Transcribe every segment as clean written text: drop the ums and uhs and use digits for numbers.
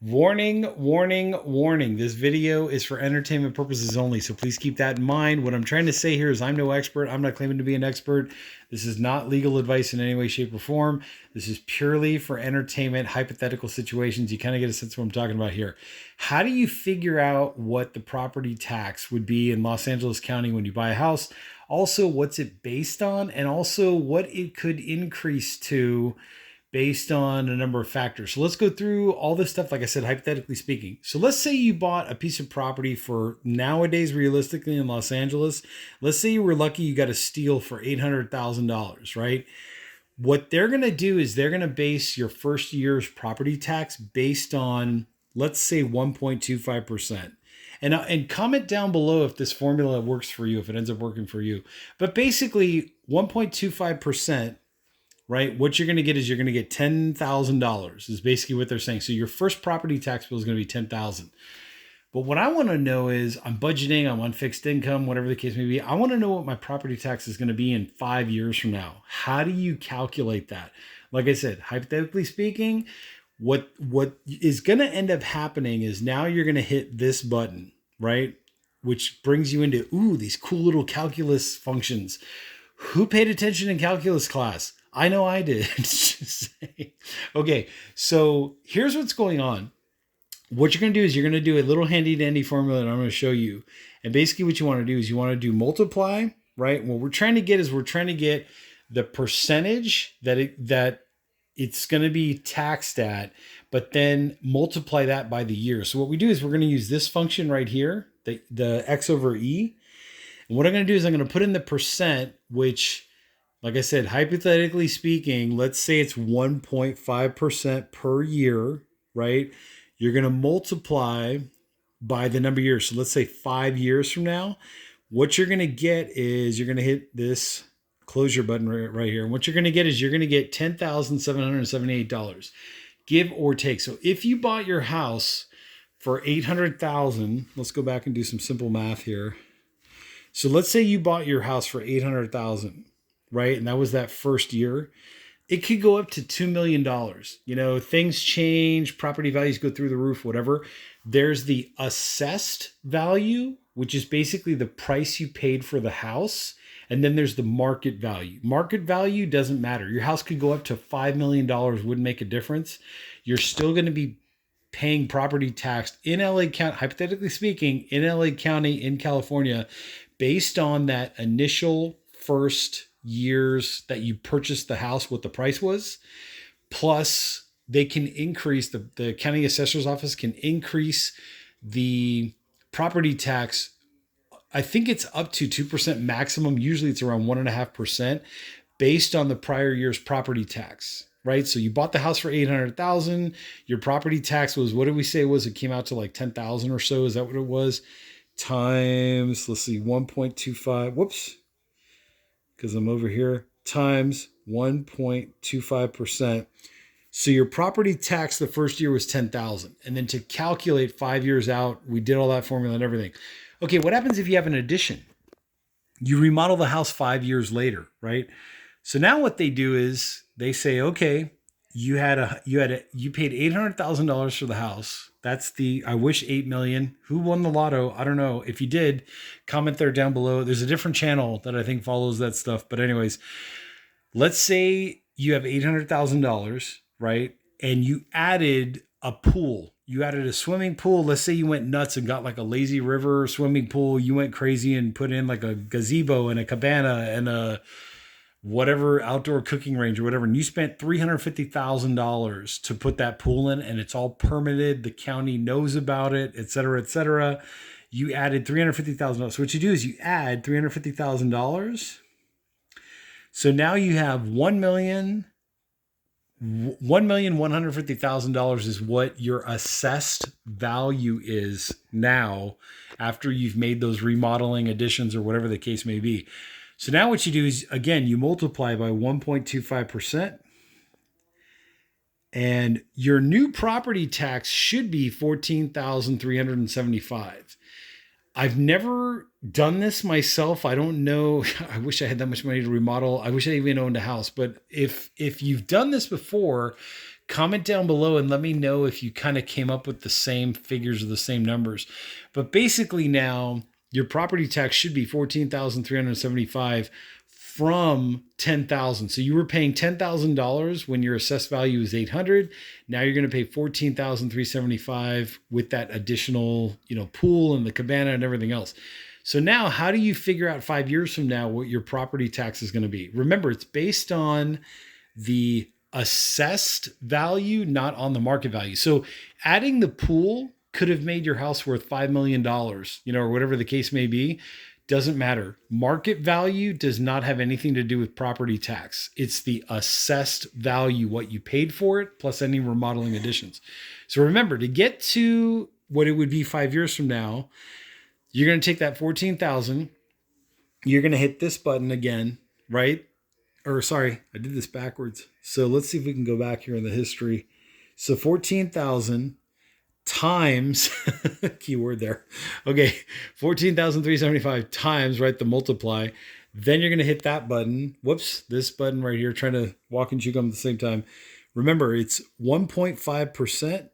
Warning, warning, warning. This video is for entertainment purposes only, so please keep that in mind. What I'm trying to say here is I'm no expert. I'm not claiming to be an expert. This is not legal advice in any way, shape, or form. This is purely for entertainment, hypothetical situations. You kind of get a sense of what I'm talking about here. How do you figure out what the property tax would be in Los Angeles County when you buy a house? Also, what's it based on? And also what it could increase to based on a number of factors. So let's go through all this stuff, like I said, hypothetically speaking. So let's say you bought a piece of property for nowadays, realistically in Los Angeles. Let's say you were lucky you got a steal for $800,000, right? What they're going to do is they're going to base your first year's property tax based on, let's say, 1.25%. And comment down below if this formula works for you, if it ends up working for you. But basically, 1.25%, right? What you're going to get is you're going to get $10,000 is basically what they're saying. So your first property tax bill is going to be 10,000. But what I want to know is I'm budgeting, I'm on fixed income, whatever the case may be. I want to know what my property tax is going to be in 5 years from now. How do you calculate that? Like I said, hypothetically speaking, what is going to end up happening is now you're going to hit this button, right? Which brings you into, these cool little calculus functions. Who paid attention in calculus class? I know I did. Okay, so here's what's going on. What you're going to do is you're going to do a little handy dandy formula that I'm going to show you. And basically what you want to do is you want to do multiply, right? What we're trying to get is we're trying to get the percentage that it's going to be taxed at, but then multiply that by the year. So what we do is we're going to use this function right here, the x over e. And what I'm going to do is I'm going to put in the percent, which, like I said, hypothetically speaking, let's say it's 1.5% per year, right? You're going to multiply by the number of years. So let's say 5 years from now, what you're going to get is you're going to hit this closure button right here. And what you're going to get is you're going to get $10,778, give or take. So if you bought your house for $800,000, let's go back and do some simple math here. So let's say you bought your house for $800,000. Right? And that was that first year. It could go up to $2 million. You know, things change, property values go through the roof, whatever. There's the assessed value, which is basically the price you paid for the house. And then there's the market value. Market value doesn't matter. Your house could go up to $5 million, wouldn't make a difference. You're still going to be paying property tax in LA County, hypothetically speaking, in LA County, in California, based on that initial first years that you purchased the house, what the price was, plus they can increase, the county assessor's office can increase the property tax. I think it's up to 2% maximum. Usually it's around 1.5% based on the prior year's property tax, right? So you bought the house for $800,000. Your property tax was, what did we say it was? It came out to like 10,000 or so. Is that what it was? Times, let's see, 1.25. Whoops. Because I'm over here, times 1.25%. So your property tax the first year was $10,000. And then to calculate 5 years out, we did all that formula and everything. Okay, what happens if you have an addition? You remodel the house 5 years later, right? So now what they do is they say, okay, you paid $800,000 for the house. That's I wish 8 million. Who won the lotto? I don't know. If you did, comment there down below. There's a different channel that I think follows that stuff. But anyways, let's say you have $800,000, right? And you added a pool. You added a swimming pool. Let's say you went nuts and got like a lazy river swimming pool. You went crazy and put in like a gazebo and a cabana and a whatever outdoor cooking range or whatever, and you spent $350,000 to put that pool in, and it's all permitted, the county knows about it, et cetera, et cetera. You added $350,000. So what you do is you add $350,000. So now you have $1,150,000 is what your assessed value is now after you've made those remodeling additions or whatever the case may be. So now what you do is, again, you multiply by 1.25%, and your new property tax should be $14,375. I've never done this myself. I don't know. I wish I had that much money to remodel. I wish I even owned a house. But if you've done this before, Comment down below and let me know if you kind of came up with the same figures or the same numbers. But basically now your property tax should be $14,375 from $10,000. So you were paying $10,000 when your assessed value is $800. Now you're going to pay $14,375 with that additional, pool and the cabana and everything else. So now how do you figure out 5 years from now what your property tax is going to be? Remember, it's based on the assessed value, not on the market value. So adding the pool could have made your house worth $5 million, or whatever the case may be. Doesn't matter. Market value does not have anything to do with property tax. It's the assessed value, what you paid for it, plus any remodeling additions. So remember, to get to what it would be 5 years from now, you're going to take that 14,000. You're going to hit this button again, right? Or sorry, I did this backwards. So let's see if we can go back here in the history. So 14,000 times, keyword there. Okay, 14,375 times, right, the multiply. Then you're going to hit that button. Whoops, this button right here, trying to walk and chew gum at the same time. Remember, it's 1.5%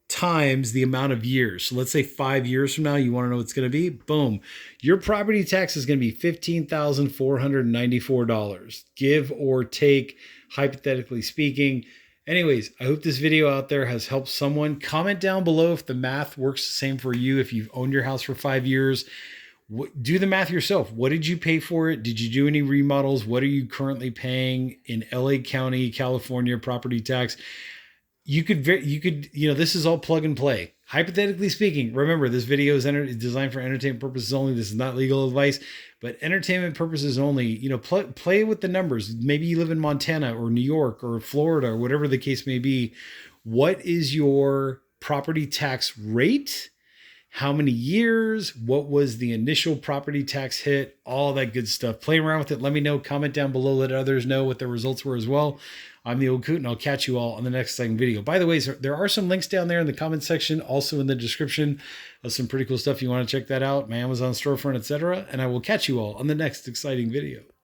times the amount of years. So let's say 5 years from now, you want to know what it's going to be? Boom. Your property tax is going to be $15,494, give or take, hypothetically speaking. Anyways, I hope this video out there has helped someone. Comment down below if the math works the same for you. If you've owned your house for 5 years, do the math yourself. What did you pay for it? Did you do any remodels? What are you currently paying in LA County, California property tax? You could, this is all plug and play. Hypothetically speaking, remember, this video is designed for entertainment purposes only. This is not legal advice, but entertainment purposes only. Play with the numbers. Maybe you live in Montana or New York or Florida or whatever the case may be. What is your property tax rate? How many years? What was the initial property tax hit? All that good stuff. Play around with it. Let me know. Comment down below. Let others know what their results were as well. I'm the Old Coot, and I'll catch you all on the next exciting video. By the way, there are some links down there in the comment section, also in the description of some pretty cool stuff. You want to check that out, my Amazon storefront, etc. And I will catch you all on the next exciting video.